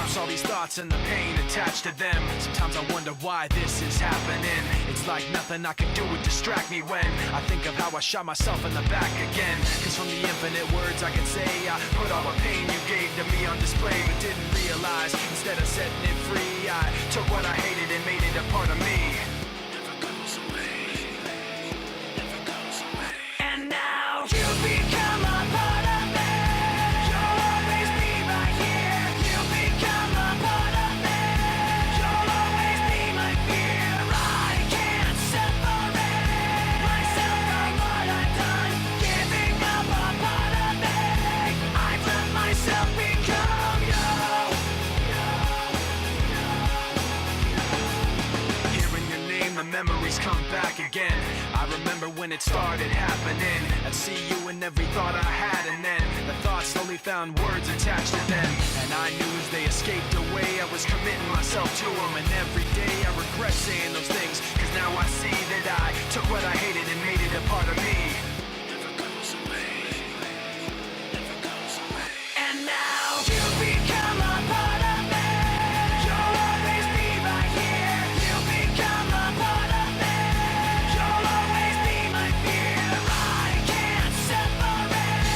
stops. All these thoughts and the pain attached to them. Sometimes I wonder why this is happening. It's like nothing I can do would distract me when I think of how I shot myself in the back again. Cause from the infinite words I can say, I put all the pain you gave to me on display, but didn't realize instead of setting it free, I took what I hated and made it a part of me. Never goes away. Never goes away. And now you become a part of me. You'll always be right here. You become a part of me. You'll always be my fear. I can't separate myself from what I've done. Giving up a part of me. I've let myself become you. Hearing your name, the memories come back again. I remember when it started happening. I'd see you in every thought I had, and then the thoughts slowly found words attached to them. And I knew as they escaped away, I was committing myself to them. And every day I regret saying those things, cause now I see that I took what I hated and made it a part of me. Never goes away. Never goes away. And now you become a part of me. You'll always be right here. You become a part of me. You'll always be my fear. I can't separate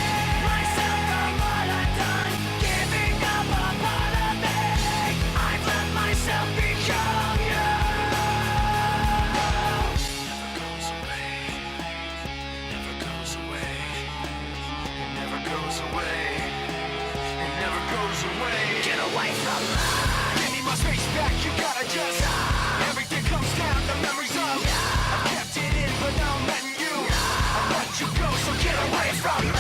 myself from what I've done. Giving up a part of me. I've let myself become you. Never goes away. Never goes away. It never goes away. It never goes away. Get away from me. Give me my space back. You gotta just everything comes down. The memories of I've kept it in, but now I'm letting you. I let you go, so get away from me.